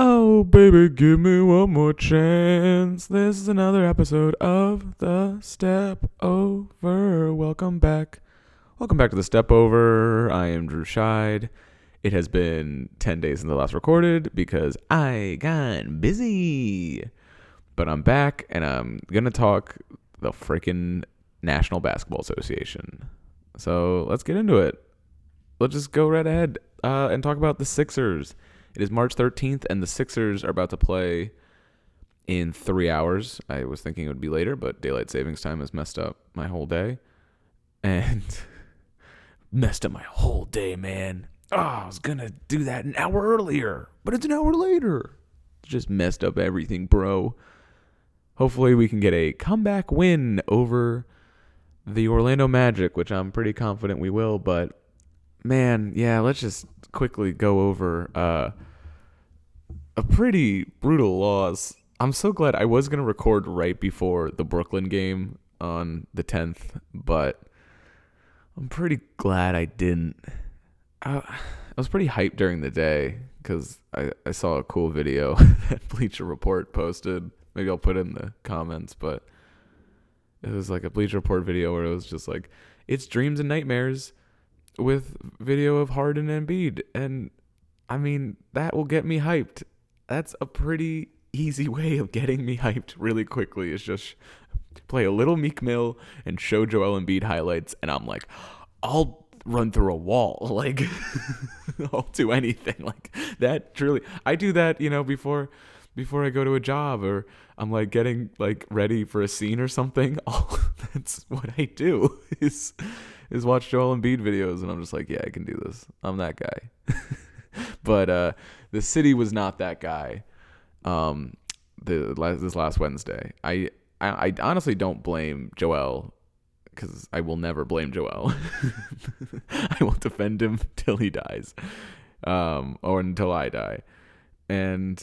Oh, baby, give me one more chance. This is another episode of the Stepover. Welcome back. Welcome back to the Stepover. I am Drew Scheid. It has been 10 days since the last recorded because I got busy. But I'm back and I'm going to talk the freaking National Basketball Association. So let's get into it. Let's just go right ahead and talk about the Sixers. It is March 13th, and the Sixers are about to play in 3 hours. I was thinking it would be later, but daylight savings time has messed up my whole day. And messed up my whole day, man. Oh, I was going to do that an hour earlier, but it's an hour later. Just messed up everything, bro. Hopefully we can get a comeback win over the Orlando Magic, which I'm pretty confident we will, but man, yeah, let's just quickly go over a pretty brutal loss. I'm so glad I was going to record right before the Brooklyn game on the 10th, but I'm pretty glad I didn't. I was pretty hyped during the day because I saw a cool video that Bleacher Report posted. Maybe I'll put it in the comments, but it was like a Bleacher Report video where it was just like, it's dreams and nightmares with video of Harden and Embiid. And I mean, that will get me hyped. That's a pretty easy way of getting me hyped really quickly, is just play a little Meek Mill and show Joel Embiid highlights. And I'm like, I'll run through a wall. Like, I'll do anything like that. Truly, I do that, before I go to a job, or I'm like getting like ready for a scene or something. That's what I do is watch Joel Embiid videos, and I'm just like, yeah, I can do this. I'm that guy. But the city was not that guy. This last Wednesday, I honestly don't blame Joel, because I will never blame Joel. I will defend him till he dies, or until I die, and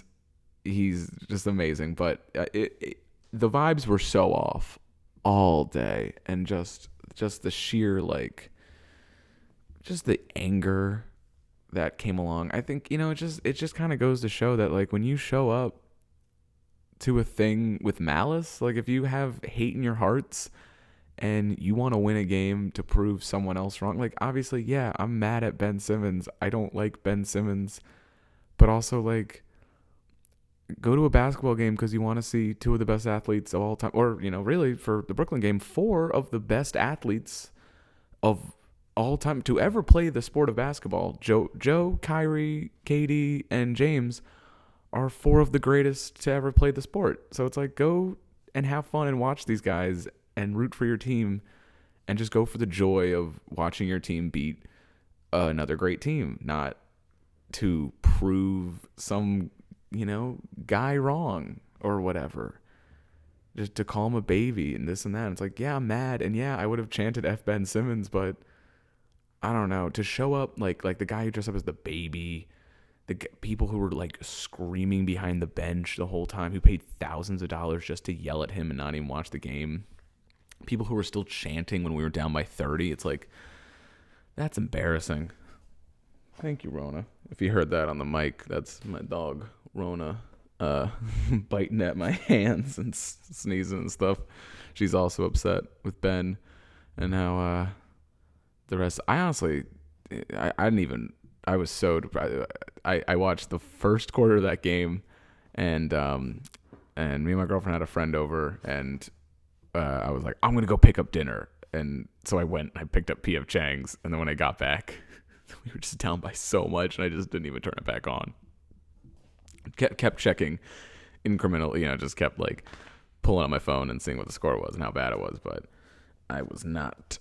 he's just amazing. But the vibes were so off all day, and just the sheer just the anger that came along. I think it just kind of goes to show that like when you show up to a thing with malice, like if you have hate in your hearts and you want to win a game to prove someone else wrong, like obviously, yeah, I'm mad at Ben Simmons. I don't like Ben Simmons, but also like go to a basketball game because you want to see two of the best athletes of all time, or really for the Brooklyn game, four of the best athletes of all time to ever play the sport of basketball. Joe, Kyrie, KD, and James are four of the greatest to ever play the sport. So it's like, go and have fun and watch these guys and root for your team, and just go for the joy of watching your team beat another great team, not to prove some guy wrong or whatever, just to call him a baby and this and that. It's like, yeah, I'm mad, and yeah, I would have chanted F Ben Simmons, but I don't know, to show up like the guy who dressed up as the baby, the people who were like screaming behind the bench the whole time, who paid thousands of dollars just to yell at him and not even watch the game, people who were still chanting when we were down by 30. It's like, that's embarrassing. Thank you, Rona. If you heard that on the mic, that's my dog, Rona, biting at my hands and sneezing and stuff. She's also upset with Ben and how the rest. I honestly, I didn't even. I was so depressed. I watched the first quarter of that game, and me and my girlfriend had a friend over, and I was like, I'm gonna go pick up dinner, and so I went. I picked up P.F. Chang's, and then when I got back, we were just down by so much, and I just didn't even turn it back on. Kept checking incrementally, just kept like pulling out my phone and seeing what the score was and how bad it was, but I was not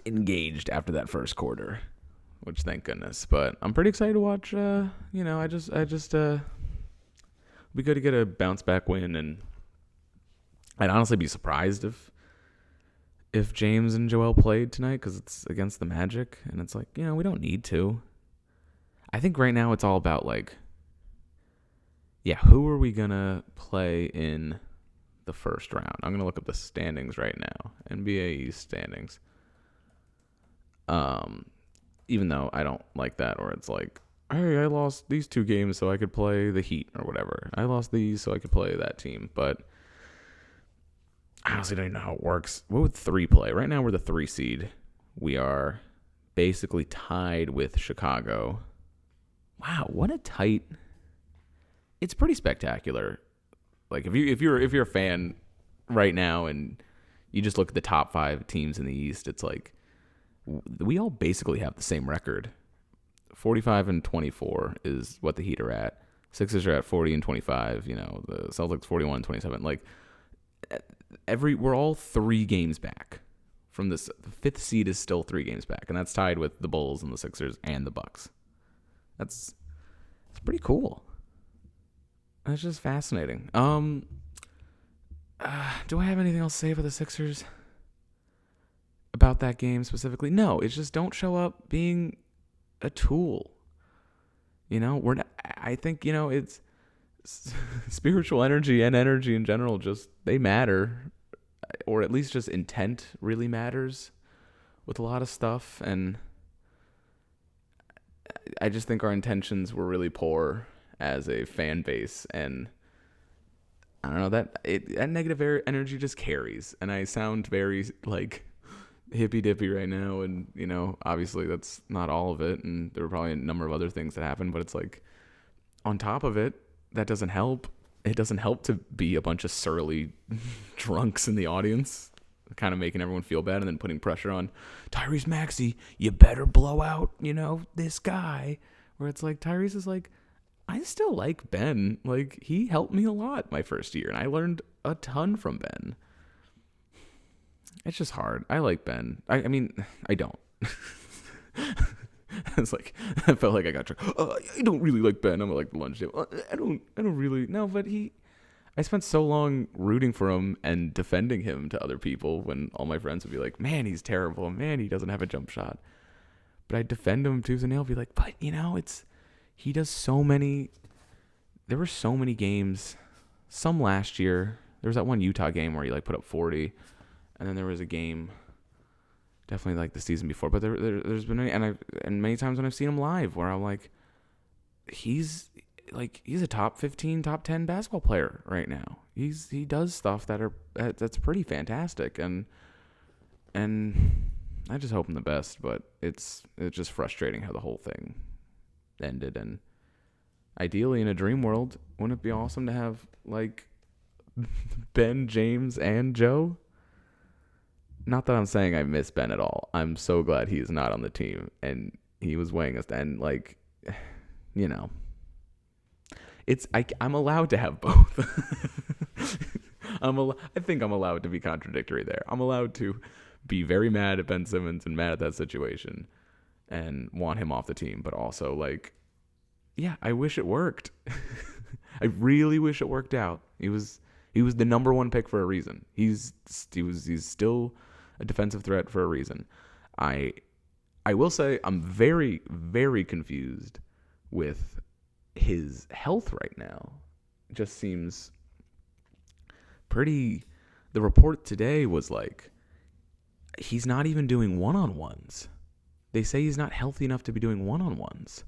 engaged after that first quarter, which thank goodness. But I'm pretty excited to watch. I just be good to get a bounce back win, and I'd honestly be surprised if James and Joel played tonight, because it's against the Magic, and it's like, we don't need to. I think right now it's all about like, yeah, who are we gonna play in the first round? I'm gonna look up the standings right now, NBA East standings. Even though I don't like that, or it's like hey, I lost these 2 games so I could play the Heat or whatever. I lost these so I could play that team. But I honestly don't even know how it works. What would 3 play? Right now we're the 3 seed. We are basically tied with Chicago. Wow, what a tight. It's pretty spectacular. Like if you're a fan right now and you just look at the top 5 teams in the East, it's like we all basically have the same record. 45-24 is what the Heat are at. Sixers are at 40-25. The Celtics 41-27. Like we're all 3 games back from this. The 5th seed is still 3 games back, and that's tied with the Bulls and the Sixers and the Bucks. It's pretty cool. It's just fascinating. Do I have anything else to say for the Sixers about that game specifically? No, it's just don't show up being a tool. We're not, I think, it's spiritual energy and energy in general, just they matter, or at least just intent really matters with a lot of stuff. And I just think our intentions were really poor as a fan base, and I don't know, that negative energy just carries. And I sound very like hippy dippy right now, and obviously that's not all of it, and there were probably a number of other things that happened, but it's like on top of it, that doesn't help. It doesn't help to be a bunch of surly drunks in the audience, kind of making everyone feel bad, and then putting pressure on Tyrese Maxey. You better blow out, this guy. Where it's like Tyrese is like, I still like Ben. Like, he helped me a lot my first year, and I learned a ton from Ben. It's just hard. I like Ben. I mean, I don't. It's like, I felt like I got tricked. I don't really like Ben. I'm like the lunch table. I don't really. No, but I spent so long rooting for him and defending him to other people when all my friends would be like, man, he's terrible. Man, he doesn't have a jump shot. But I defend him tooth and nail, be like, but he does so many. There were so many games. Some last year. There was that one Utah game where he put up 40, and then there was a game, definitely the season before. But there's been and many times when I've seen him live where I'm like, he's a top 15, top 10 basketball player right now. He does stuff that's pretty fantastic, and I just hope him the best, but it's just frustrating how the whole thing ended. And ideally, in a dream world, wouldn't it be awesome to have Ben, James, and Joe? Not that I'm saying I miss Ben at all. I'm so glad he's not on the team, and he was weighing us. And I'm allowed to have both. I think I'm allowed to be contradictory there. I'm allowed to be very mad at Ben Simmons and mad at that situation and want him off the team, but also I wish it worked. I really wish it worked out. He was the number 1 pick for a reason. He's still a defensive threat for a reason. I will say I'm very, very confused with his health right now. It just seems pretty. The report today was he's not even doing one-on-ones. They say he's not healthy enough to be doing one-on-ones.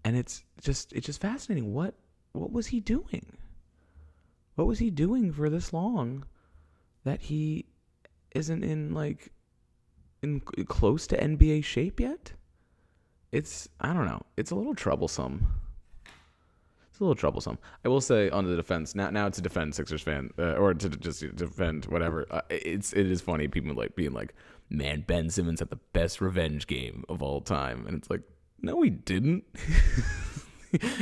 And it's just fascinating. What was he doing? What was he doing for this long that he isn't in close to NBA shape yet? I don't know. It's a little troublesome. I will say on the defense, now to defend Sixers fan, or to just defend whatever. It is funny people being like, man, Ben Simmons had the best revenge game of all time, and it's like, no, he didn't.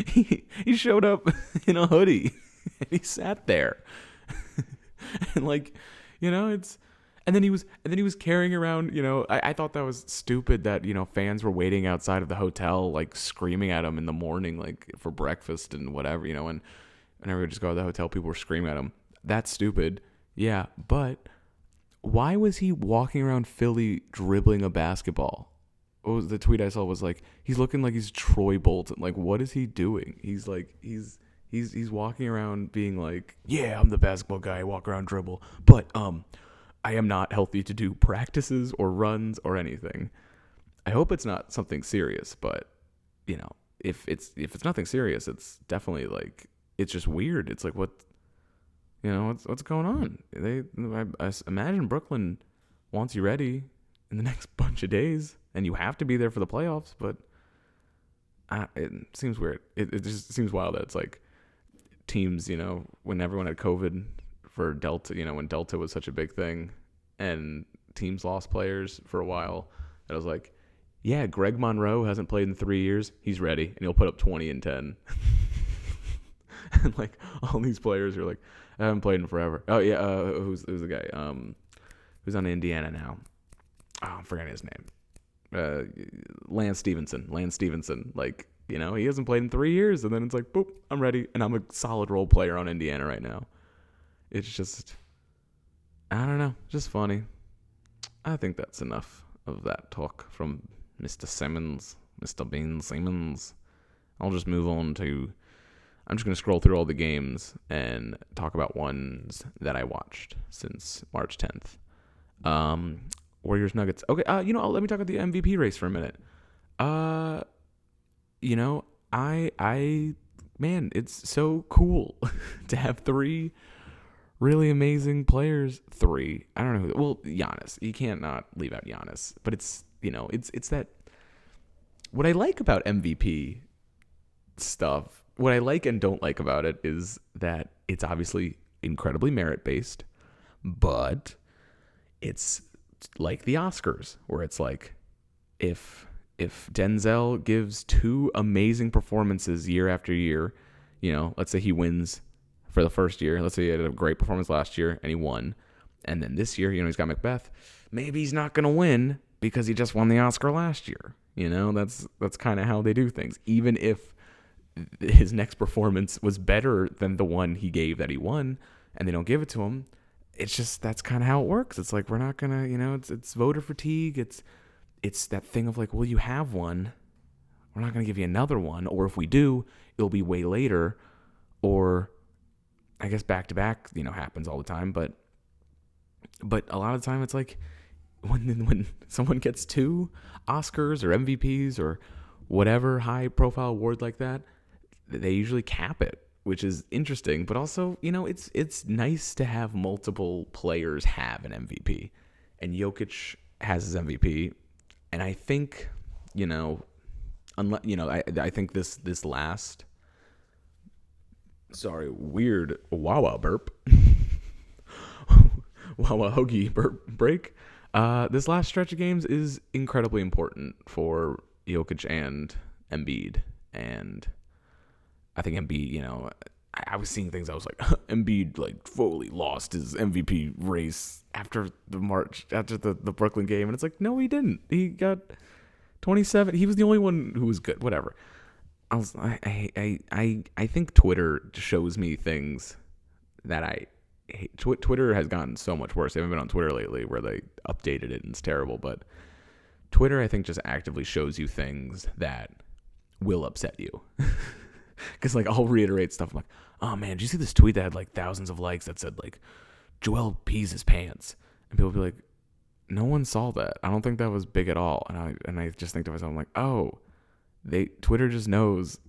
he showed up in a hoodie and he sat there, and and then he was carrying around. I thought that was stupid that fans were waiting outside of the hotel screaming at him in the morning for breakfast and whatever. And whenever we just go to the hotel, people were screaming at him. That's stupid. Yeah, but why was he walking around Philly dribbling a basketball? What was the tweet I saw was he's looking like he's Troy Bolton. What is he doing? He's walking around being yeah, I'm the basketball guy. I walk around dribble, but I am not healthy to do practices or runs or anything. I hope it's not something serious, but if it's nothing serious, it's definitely like it's just weird. It's like what's going on? I imagine Brooklyn wants you ready in the next bunch of days, and you have to be there for the playoffs. But it seems weird. It just seems wild that it's like teams, when everyone had COVID for Delta, when Delta was such a big thing, and teams lost players for a while. That was like, yeah, Greg Monroe hasn't played in 3 years. He's ready, and he'll put up 20 and 10. And like all these players are like, I haven't played in forever. Oh yeah, who's the guy? Who's on Indiana now? Oh, I'm forgetting his name. Lance Stevenson. Like, he hasn't played in 3 years, and then it's like, boop, I'm ready, and I'm a solid role player on Indiana right now. It's just, I don't know, just funny. I think that's enough of that talk from Mr. Simmons, Mr. Ben Simmons. I'll just move on to, I'm just going to scroll through all the games and talk about ones that I watched since March 10th. Warriors Nuggets. Okay, let me talk about the MVP race for a minute. Man, it's so cool to have three really amazing players. Three. I don't know who. Well, Giannis. You can't not leave out Giannis. But it's that. What I like about MVP stuff, what I like and don't like about it is that it's obviously incredibly merit-based, but it's like the Oscars, where it's like if Denzel gives two amazing performances year after year, let's say he wins for the first year. Let's say he had a great performance last year and he won. And then this year, he's got Macbeth. Maybe he's not going to win because he just won the Oscar last year. That's kind of how they do things. Even if his next performance was better than the one he gave that he won and they don't give it to him, it's just, that's kind of how it works. It's like, we're not going to, it's voter fatigue. It's that thing of like, well, you have one. We're not going to give you another one. Or if we do, it'll be way later. Or I guess back-to-back, happens all the time. But a lot of the time it's like when someone gets two Oscars or MVPs or whatever high-profile award like that, they usually cap it, which is interesting. But also, it's nice to have multiple players have an MVP. And Jokic has his MVP. And I think, I think this last, weird Wawa burp, Wawa hoagie burp break. This last stretch of games is incredibly important for Jokic and Embiid. And I think Embiid, I was seeing things. I was like, Embiid like fully lost his MVP race after the Brooklyn game, and it's like, no, he didn't. He got 27. He was the only one who was good. Whatever. I think Twitter shows me things that I hate. Twitter has gotten so much worse. I haven't been on Twitter lately, where they updated it and it's terrible. But Twitter, I think, just actively shows you things that will upset you. Because like I'll reiterate stuff. I'm like, oh man, did you see this tweet that had like thousands of likes that said like Joel pees his pants? And people be like, no one saw that. I don't think that was big at all. And I just think to myself, I'm like, oh, Twitter just knows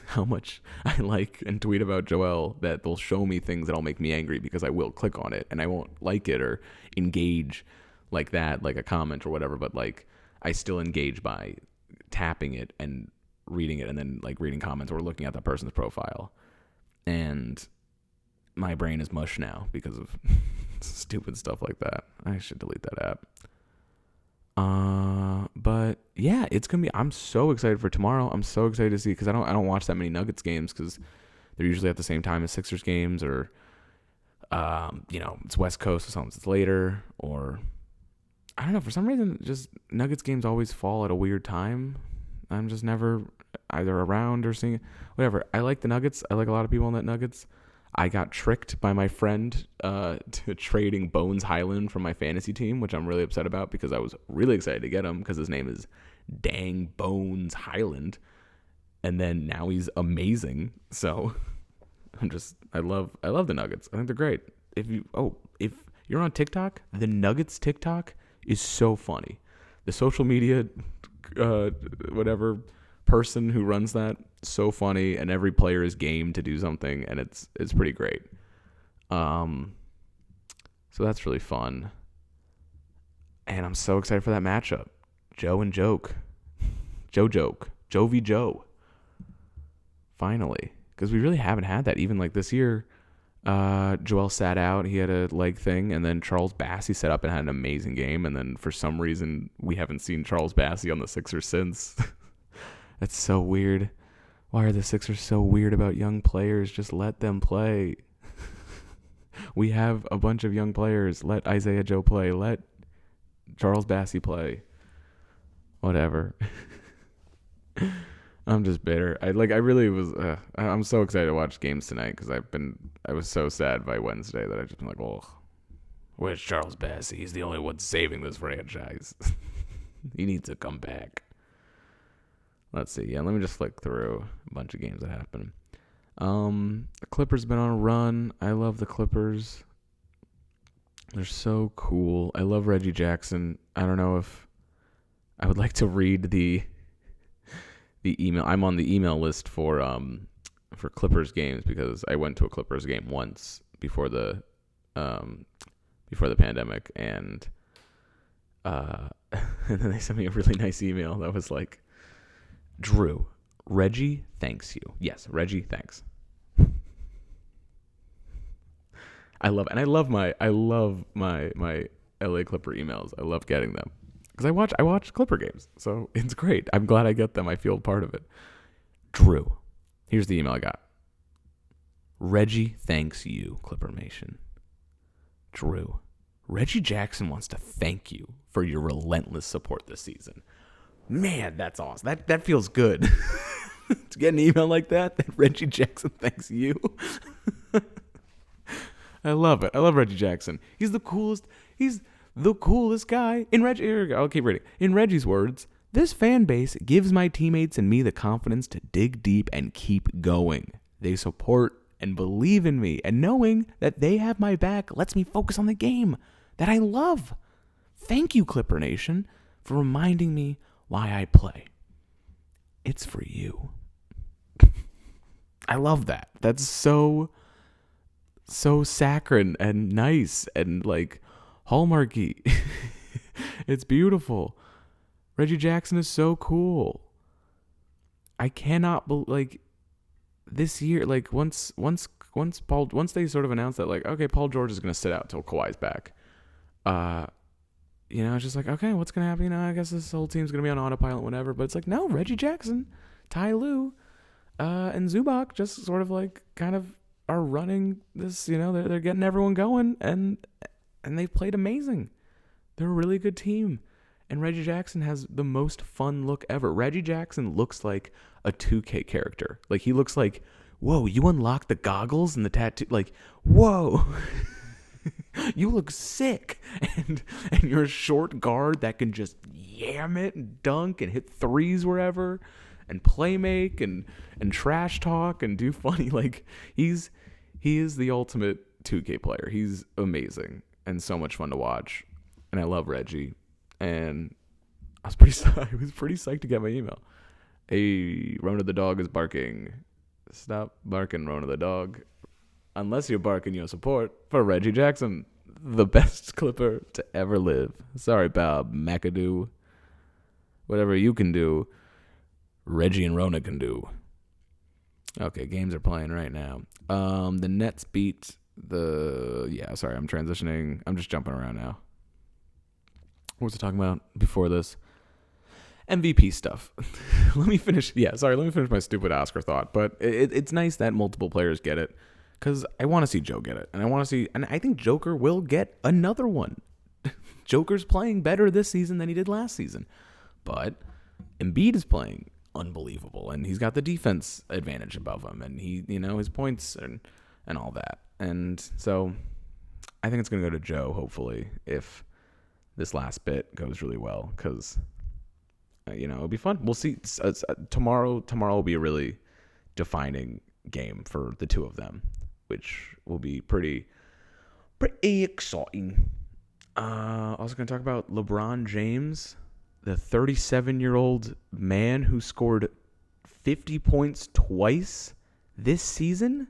how much I like and tweet about Joel, that they'll show me things that'll make me angry because I will click on it and I won't like it or engage like that, like a comment or whatever. But like I still engage by tapping it and reading it and then like reading comments or looking at that person's profile. And my brain is mush now because of stupid stuff like that. I should delete that app. But yeah, it's gonna be. I'm so excited for tomorrow. I'm so excited to see, because I don't watch that many Nuggets games because they're usually at the same time as Sixers games, or it's West Coast, so sometimes it's later, or I don't know, for some reason just Nuggets games always fall at a weird time. I'm just never either around or seeing whatever. I like the Nuggets. I like a lot of people on that Nuggets. I got tricked by my friend to trading Bones Highland from my fantasy team, which I'm really upset about because I was really excited to get him because his name is Dang Bones Highland. And then now he's amazing. So I love the Nuggets. I think they're great. If you're on TikTok, the Nuggets TikTok is so funny. The social media, person who runs that. So funny, and every player is game to do something, and it's pretty great. So that's really fun. And I'm so excited for that matchup. Joe and Joke. Joe v. Joe. Finally. Because we really haven't had that. Even like this year, Joel sat out. He had a leg thing. And then Charles Bassey set up and had an amazing game. And then for some reason, we haven't seen Charles Bassey on the Sixers since. That's so weird. Why are the Sixers so weird about young players? Just let them play. We have a bunch of young players. Let Isaiah Joe play. Let Charles Bassey play. Whatever. I'm just bitter. I really was. I'm so excited to watch games tonight because I was so sad by Wednesday that I just been like, oh, where's Charles Bassey? He's the only one saving this franchise. He needs to come back. Let's see. Yeah, let me just flick through a bunch of games that happened. The Clippers been on a run. I love the Clippers. They're so cool. I love Reggie Jackson. I don't know if I would like to read the email. I'm on the email list for Clippers games because I went to a Clippers game once before the pandemic, and and then they sent me a really nice email that was like, Drew, Reggie thanks you. Yes, Reggie thanks. I love my LA Clipper emails. I love getting them because I watch Clipper games, so it's great. I'm glad I get them. I feel part of it. Drew, here's the email I got. Reggie thanks you, Clipper Nation. Drew, Reggie Jackson wants to thank you for your relentless support this season. Man, that's awesome. That feels good. To get an email like that Reggie Jackson thanks you. I love it. I love Reggie Jackson. He's the coolest. He's the coolest guy. I'll keep reading. In Reggie's words, this fan base gives my teammates and me the confidence to dig deep and keep going. They support and believe in me, and knowing that they have my back lets me focus on the game that I love. Thank you, Clipper Nation, for reminding me why I play. It's for you. I love that. That's so saccharine and nice and like hallmarky. It's beautiful. Reggie Jackson is so cool. I cannot believe this year, like once they sort of announced that, like, okay, Paul George is going to sit out till Kawhi's back. It's just like, okay, what's going to happen? I guess this whole team's going to be on autopilot, whatever. But it's like, no, Reggie Jackson, Ty Lue, and Zubac just sort of like kind of are running this, they're getting everyone going, and they've played amazing. They're a really good team. And Reggie Jackson has the most fun look ever. Reggie Jackson looks like a 2K character. Like, he looks like, whoa, you unlock the goggles and the tattoo. Like, whoa. You look sick. And you're a short guard that can just yam it and dunk and hit threes wherever and play make and trash talk and do funny. Like, he is the ultimate 2K player. He's amazing and so much fun to watch. And I love Reggie. And I was pretty psyched to get my email. Hey, Rona the dog is barking. Stop barking, Rona the dog. Unless you're barking your support for Reggie Jackson, the best Clipper to ever live. Sorry, Bob McAdoo. Whatever you can do, Reggie and Rona can do. Okay, games are playing right now. The Nets beat I'm transitioning. I'm just jumping around now. What was I talking about before this? MVP stuff. Let me finish my stupid Oscar thought. But it's nice that multiple players get it, because I want to see Joe get it. And I think Joker will get another one. Joker's playing better this season than he did last season. But Embiid is playing unbelievable, and he's got the defense advantage above him, and he, his points and all that. And so I think it's going to go to Joe, hopefully, if this last bit goes really well, because it'll be fun. We'll see. Tomorrow will be a really defining game for the two of them, which will be pretty exciting. Also going to talk about LeBron James, the 37-year-old man who scored 50 points twice this season?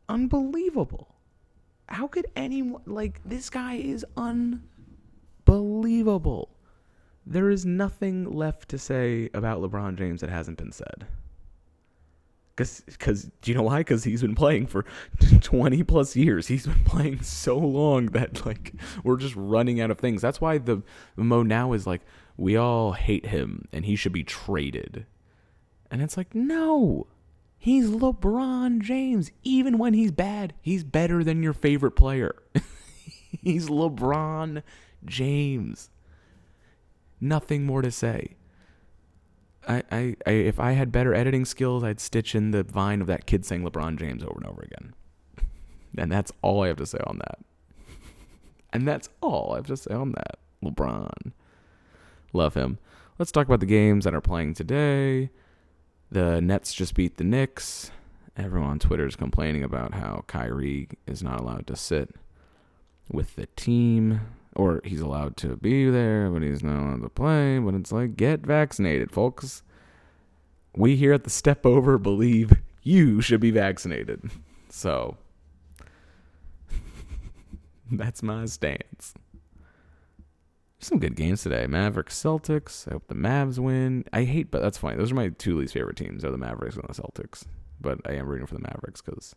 Unbelievable. How could anyone... this guy is unbelievable. There is nothing left to say about LeBron James that hasn't been said. Because do you know why? Because he's been playing for 20 plus years. He's been playing so long that we're just running out of things. That's why the mode now is we all hate him and he should be traded. And it's no, he's LeBron James. Even when he's bad, he's better than your favorite player. He's LeBron James. Nothing more to say. I if I had better editing skills, I'd stitch in the vine of that kid saying LeBron James over and over again. And that's all I have to say on that. And that's all I have to say on that. LeBron. Love him. Let's talk about the games that are playing today. The Nets just beat the Knicks. Everyone on Twitter is complaining about how Kyrie is not allowed to sit with the team. Or he's allowed to be there, but he's not allowed to play. But it's get vaccinated, folks. We here at the Stepover believe you should be vaccinated. So, that's my stance. Some good games today. Mavericks, Celtics. I hope the Mavs win. But that's funny. Those are my two least favorite teams, are the Mavericks and the Celtics. But I am rooting for the Mavericks because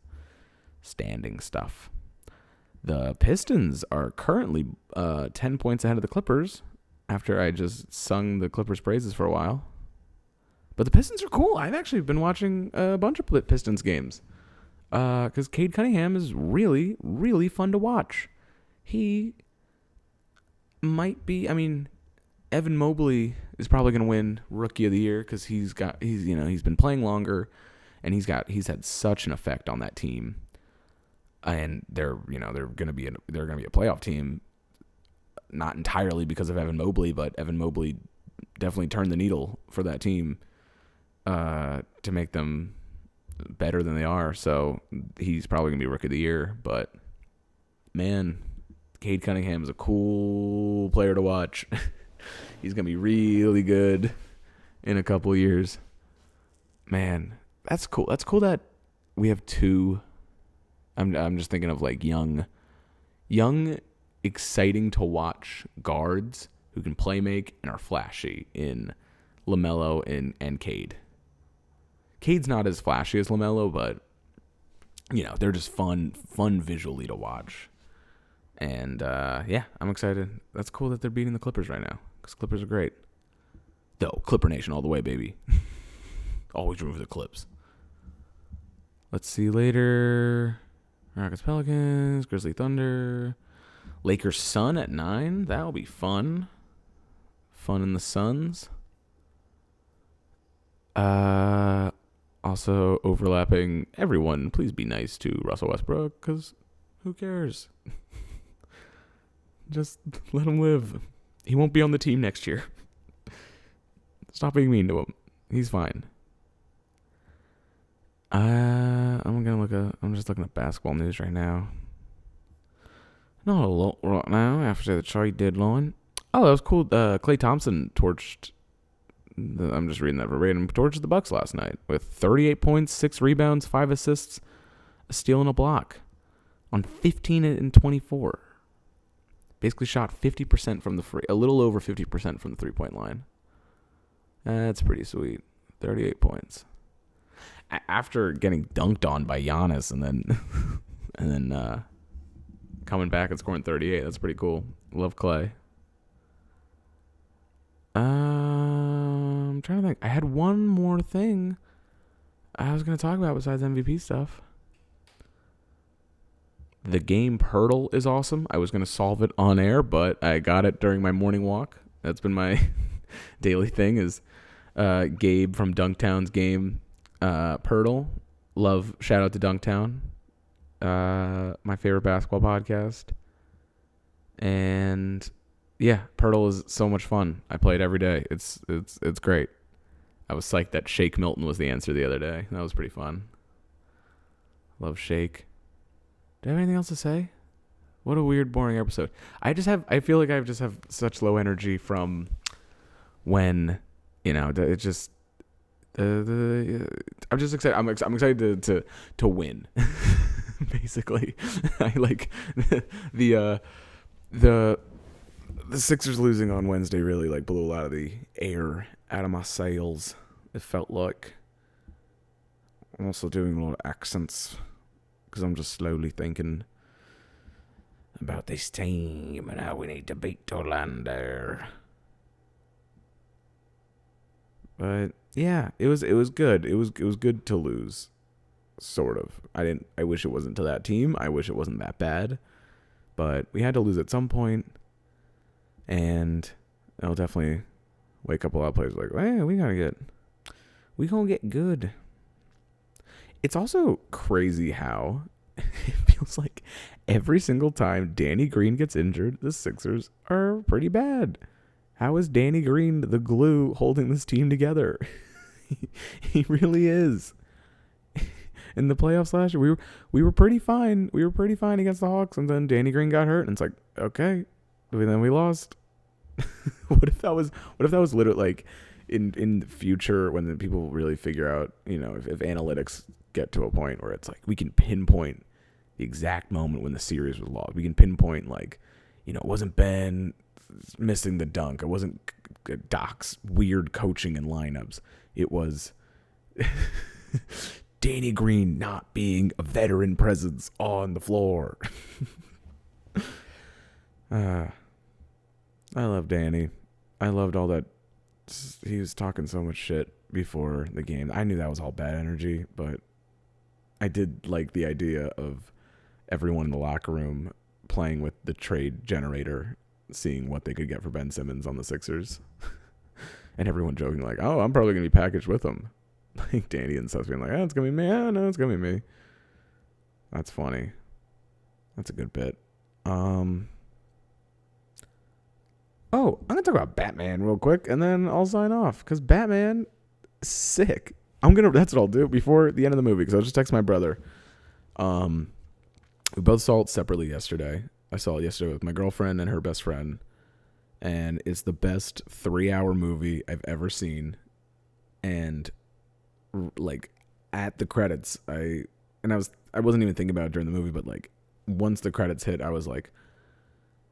standing stuff. The Pistons are currently 10 points ahead of the Clippers after I just sung the Clippers' praises for a while. But the Pistons are cool. I've actually been watching a bunch of Pistons games because Cade Cunningham is really, really fun to watch. He might be, Evan Mobley is probably going to win Rookie of the Year because he's been playing longer and he's had such an effect on that team. And they're going to be a playoff team, not entirely because of Evan Mobley, but Evan Mobley definitely turned the needle for that team to make them better than they are. So he's probably going to be Rookie of the Year. But man, Cade Cunningham is a cool player to watch. He's going to be really good in a couple of years. Man, that's cool. That's cool that we have two. I'm just thinking of young, exciting to watch guards who can play make and are flashy in LaMelo and Cade. Cade's not as flashy as LaMelo, but they're just fun visually to watch. And I'm excited. That's cool that they're beating the Clippers right now because Clippers are great. Though Clipper Nation all the way, baby. Always room for the Clips. Let's see later. Rockets, Pelicans, Grizzly, Thunder, Lakers, Sun at 9. That'll be fun. Fun in the Suns. Also overlapping everyone. Please be nice to Russell Westbrook, because who cares? Just let him live. He won't be on the team next year. Stop being mean to him. He's fine. I'm just looking at basketball news right now. Not a lot right now after the trade deadline. Oh, that was cool. Klay Thompson torched. I'm just reading that verbatim. Torched the Bucks last night with 38 points, 6 rebounds, 5 assists, a steal, and a block on 15 and 24. Basically shot 50% from the free, a little over 50% from the 3-point line. That's pretty sweet. 38 points. After getting dunked on by Giannis and then coming back and scoring 38, that's pretty cool. Love Klay. I'm trying to think. I had one more thing I was going to talk about besides MVP stuff. The game Pirtle is awesome. I was going to solve it on air, but I got it during my morning walk. That's been my daily thing is Gabe from Dunktown's game. Pirtle. Love. Shout out to Dunktown. My favorite basketball podcast. And yeah, Pirtle is so much fun. I play it every day. It's great. I was psyched that Shake Milton was the answer the other day. That was pretty fun. Love Shake. Do I have anything else to say? What a weird, boring episode. I feel like I just have such low energy from when, it just, I'm just excited. I'm excited to win. Basically, I like the the the Sixers losing on Wednesday really like blew a lot of the air out of my sails. It felt like. I'm also doing a lot of accents because I'm just slowly thinking about this team and how we need to beat Orlando. But yeah, it was good. It was good to lose, sort of. I wish it wasn't to that team. I wish it wasn't that bad, but we had to lose at some point, and I'll definitely wake up a lot of players like, hey, we gonna get good. It's also crazy how it feels like every single time Danny Green gets injured, the Sixers are pretty bad. How is Danny Green the glue holding this team together? He really is. In the playoffs last year, we were pretty fine. We were pretty fine against the Hawks, and then Danny Green got hurt, and it's like, okay, and then we lost. What if that was literally like in the future when the people really figure out, if analytics get to a point where it's like we can pinpoint the exact moment when the series was lost. We can pinpoint it wasn't Ben missing the dunk. It wasn't Doc's weird coaching and lineups. It was Danny Green not being a veteran presence on the floor. I love Danny. I loved all that. He was talking so much shit before the game. I knew that was all bad energy, but I did like the idea of everyone in the locker room playing with the trade generator, seeing what they could get for Ben Simmons on the Sixers. And everyone joking like, oh, I'm probably going to be packaged with him. Like Danny and stuff being like, oh, it's going to be me. Oh, no, it's going to be me. That's funny. That's a good bit. Oh, I'm going to talk about Batman real quick, and then I'll sign off, because Batman is sick. That's what I'll do before the end of the movie, because I'll just text my brother. We both saw it separately yesterday. I saw it yesterday with my girlfriend and her best friend, and it's the best 3-hour movie I've ever seen. And like at the credits, I wasn't even thinking about it during the movie, but like once the credits hit, I was like,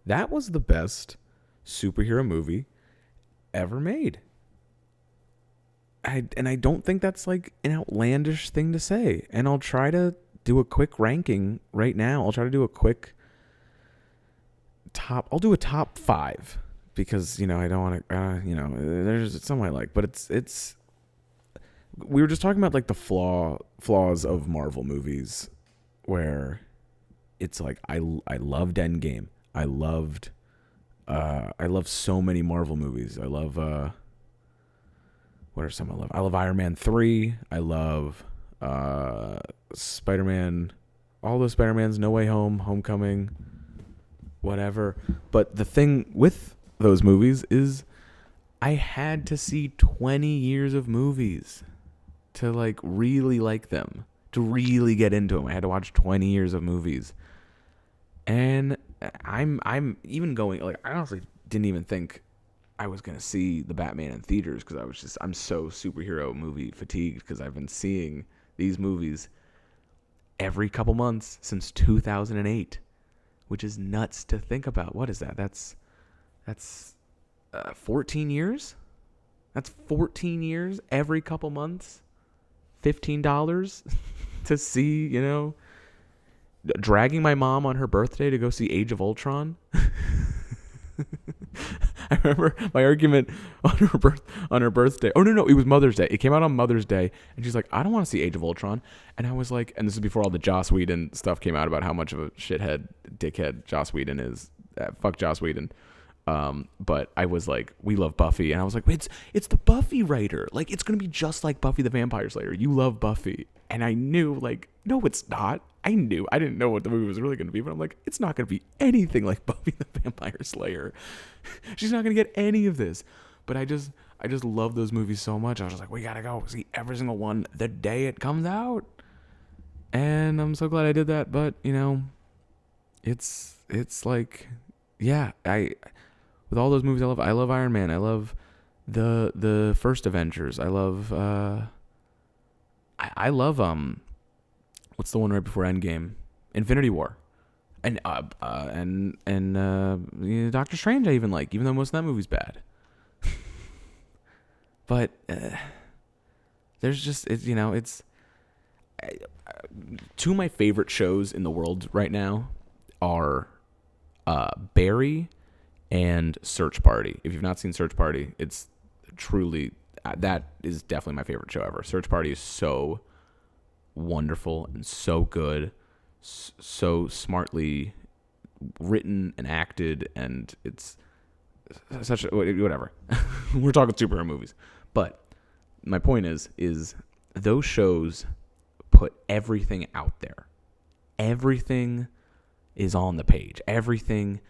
that was the best superhero movie ever made. I don't think that's like an outlandish thing to say. And I'll try to do a quick ranking right now. I'll try to do a quick I'll do a top 5 because, I don't want to, there's some I like, but it's, we were just talking about like the flaws of Marvel movies where it's like, I loved Endgame. I love so many Marvel movies. I love, what are some I love? I love Iron Man 3. I love, Spider-Man, all those Spider-Mans, No Way Home, Homecoming, whatever. But the thing with those movies is I had to see 20 years of movies to like really like them, to really get into them. I had to watch 20 years of movies. And I'm even going, like, I honestly didn't even think I was going to see the Batman in theaters because I'm so superhero movie fatigued because I've been seeing these movies every couple months since 2008, which is nuts to think about. What is that? That's 14 years? That's 14 years every couple months. $15 to see, dragging my mom on her birthday to go see Age of Ultron. I remember my argument on her birthday. Oh no, it was Mother's Day. It came out on Mother's Day, and she's like, "I don't want to see Age of Ultron." And I was like, and this is before all the Joss Whedon stuff came out about how much of a dickhead Joss Whedon is. Fuck Joss Whedon. But I was like, we love Buffy, and I was like, it's the Buffy writer. Like, it's gonna be just like Buffy the Vampire Slayer. You love Buffy, and I knew, like, no, it's not. I didn't know what the movie was really going to be, but I'm like, it's not going to be anything like Buffy the Vampire Slayer. She's not going to get any of this. But I just love those movies so much. I was just like, we got to go see every single one the day it comes out. And I'm so glad I did that. But, it's like, yeah, with all those movies I love Iron Man. I love The first Avengers. I love I love what's the one right before Endgame? Infinity War. And Doctor Strange I even like, even though most of that movie's bad. But there's just it's two of my favorite shows in the world right now are Barry and Search Party. If you've not seen Search Party, it's truly that is definitely my favorite show ever. Search Party is so wonderful and so good, so smartly written and acted, and it's such a, whatever. We're talking superhero movies, but my point is those shows put everything out there. Everything is on the page. Everything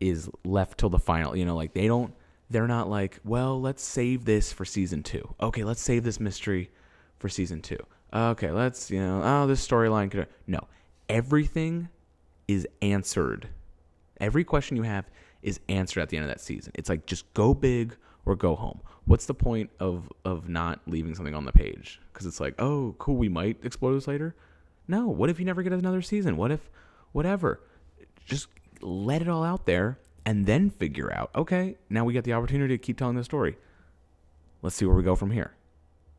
is left till the final. Like they're not like, well, let's save this for season 2. Okay, let's save this mystery for season 2. Okay, let's, this storyline could. No, everything is answered. Every question you have is answered at the end of that season. It's like, just go big or go home. What's the point of not leaving something on the page? Because it's like, oh, cool, we might explore this later. No, what if you never get another season? What if, whatever? Just let it all out there and then figure out, okay, now we get the opportunity to keep telling the story. Let's see where we go from here.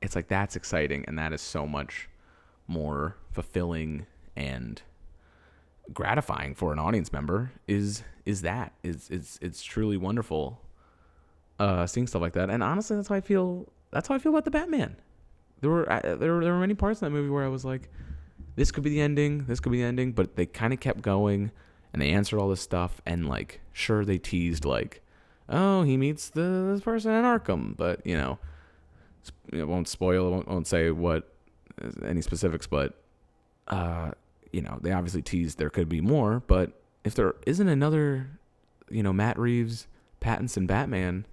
It's like, that's exciting, and that is so much more fulfilling and gratifying for an audience member is that. It's truly wonderful seeing stuff like that. And honestly, that's how I feel about the Batman. There were many parts in that movie where I was like, this could be the ending, but they kind of kept going and they answered all this stuff, and like, sure, they teased like, oh, he meets this person in Arkham, but won't spoil, won't say what any specifics, but they obviously teased there could be more. But if there isn't another, Matt Reeves, Pattinson Batman,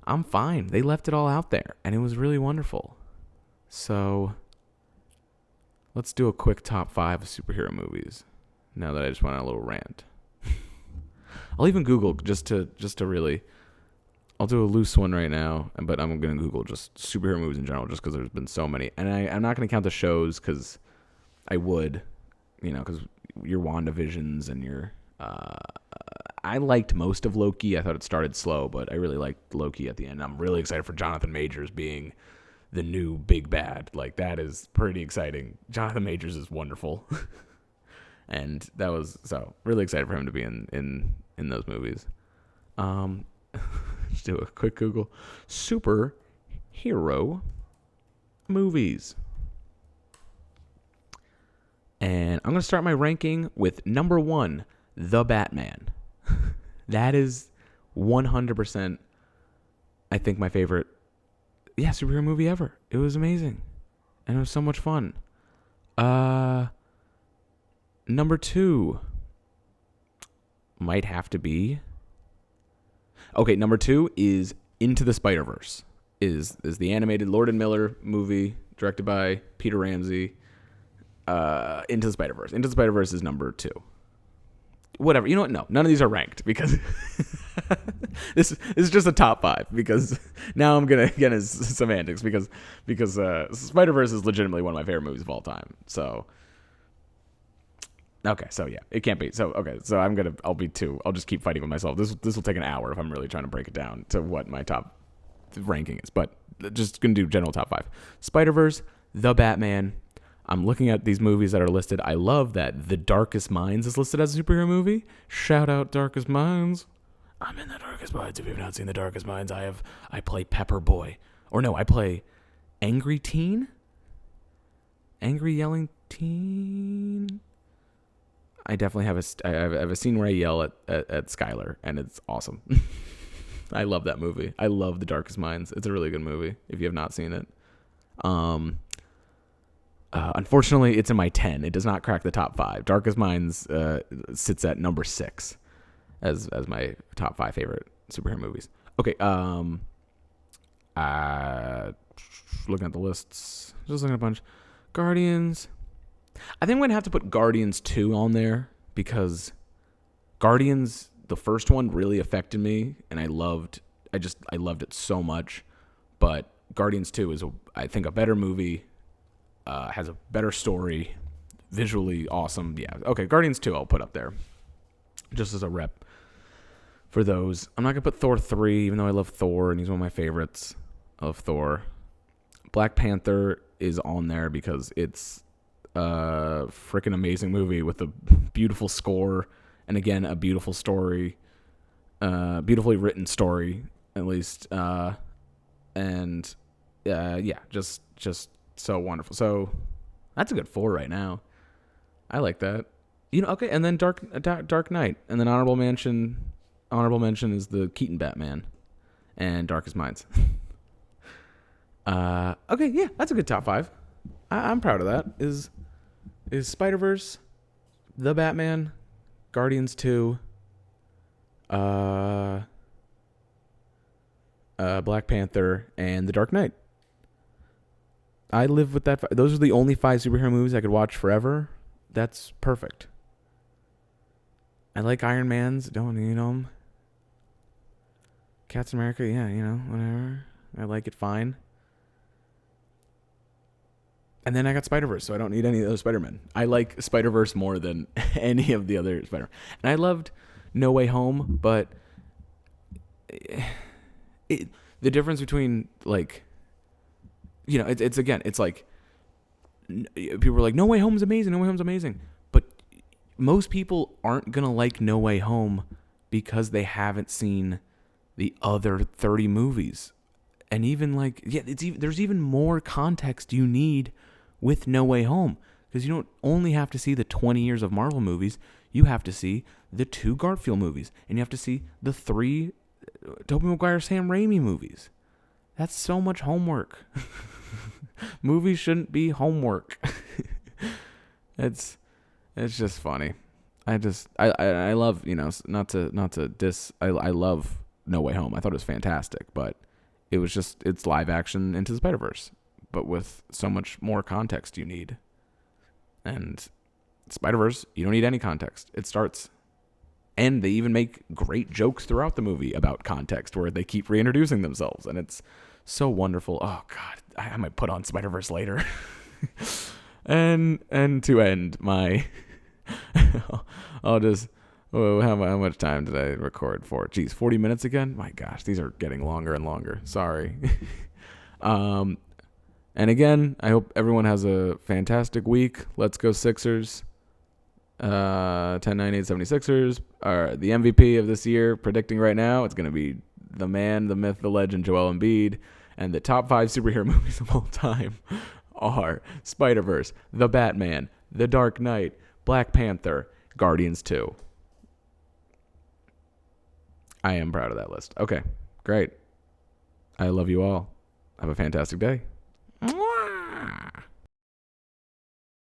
I'm fine. They left it all out there, and it was really wonderful. So let's do a quick top 5 of superhero movies. Now that I just went on a little rant, I'll even Google just to really. I'll do a loose one right now, but I'm going to Google just superhero movies in general, just because there's been so many. And I'm not going to count the shows, because I would, because your WandaVisions and your... I liked most of Loki. I thought it started slow, but I really liked Loki at the end. I'm really excited for Jonathan Majors being the new big bad. Like, that is pretty exciting. Jonathan Majors is wonderful. And that was... So, really excited for him to be in those movies. Just do a quick Google. Superhero movies. And I'm going to start my ranking with number 1, The Batman. That is 100%, I think, my favorite, superhero movie ever. It was amazing. And it was so much fun. Number 2 might have to be... Okay, number 2 is Into the Spider-Verse. Is the animated Lord and Miller movie directed by Peter Ramsey. Into the Spider-Verse. Into the Spider-Verse is number 2. Whatever. You know what? No, none of these are ranked, because this is just a top 5, because now I'm gonna get into semantics, because Spider-Verse is legitimately one of my favorite movies of all time. So okay, so yeah, it can't be. So okay, so I'll be 2. I'll just keep fighting with myself. This will take an hour if I'm really trying to break it down to what my top ranking is. But just gonna do general top 5. Spider-Verse, The Batman. I'm looking at these movies that are listed. I love that The Darkest Minds is listed as a superhero movie. Shout out Darkest Minds. I'm in The Darkest Minds. If you've not seen The Darkest Minds, I play Pepper Boy. Or no, I play Angry Teen? Angry Yelling Teen? I definitely have a scene where I yell at Skylar, and it's awesome. I love that movie. I love The Darkest Minds. It's a really good movie if you have not seen it. Unfortunately, it's in my 10. It does not crack the top 5. Darkest Minds sits at number 6 as my top 5 favorite superhero movies. Okay. Looking at the lists, just looking at a bunch. Guardians. I think I'm gonna have to put Guardians 2 on there, because Guardians, the first one, really affected me, and I loved it so much. but Guardians 2 is, I think, a better movie, has a better story, visually awesome. Yeah, okay, Guardians 2 I'll put up there, just as a rep for those. I'm not going to put Thor 3, even though I love Thor, and he's one of my favorites of Thor. Black Panther is on there because it's a freaking amazing movie with a beautiful score, and again, a beautiful story, beautifully written story, at least, and yeah, just so wonderful. So that's a good 4 right now. I like that. Okay, and then Dark Knight, and then honorable mention is the Keaton Batman and Darkest Minds. Okay, yeah, that's a good top 5. I'm proud of that. Is Spider-Verse, The Batman, Guardians 2, Black Panther, and The Dark Knight. I live with that. Those are the only 5 superhero movies I could watch forever. That's perfect. I like Iron Man's. Don't need them. Captain America, yeah, whatever. I like it fine. And then I got Spider-Verse, so I don't need any of those Spider-Men. I like Spider-Verse more than any of the other Spider-Man. And I loved No Way Home, but the difference between, like, it's like, people are like, No Way Home's amazing, No Way Home's amazing. But most people aren't going to like No Way Home because they haven't seen the other 30 movies. And even there's even more context you need with No Way Home, because you don't only have to see the 20 years of Marvel movies, you have to see the 2 Garfield movies, and you have to see the 3 Tobey Maguire, Sam Raimi movies. That's so much homework. Movies shouldn't be homework. It's just funny. I love, not to diss. I love No Way Home. I thought it was fantastic, but it's live action Into the Spider-Verse, but with so much more context you need. And Spider-Verse, you don't need any context. It starts. And they even make great jokes throughout the movie about context, where they keep reintroducing themselves, and it's so wonderful. Oh God, I might put on Spider-Verse later. and to end my, I'll just. Oh, how much time did I record for? Geez, 40 minutes again? My gosh, these are getting longer and longer. Sorry. And again, I hope everyone has a fantastic week. Let's go Sixers. 10-9-8 76ers are the MVP of this year. Predicting right now, it's going to be the man, the myth, the legend, Joel Embiid. And the top 5 superhero movies of all time are Spider-Verse, The Batman, The Dark Knight, Black Panther, Guardians 2. I am proud of that list. Okay, great. I love you all. Have a fantastic day. Mwah!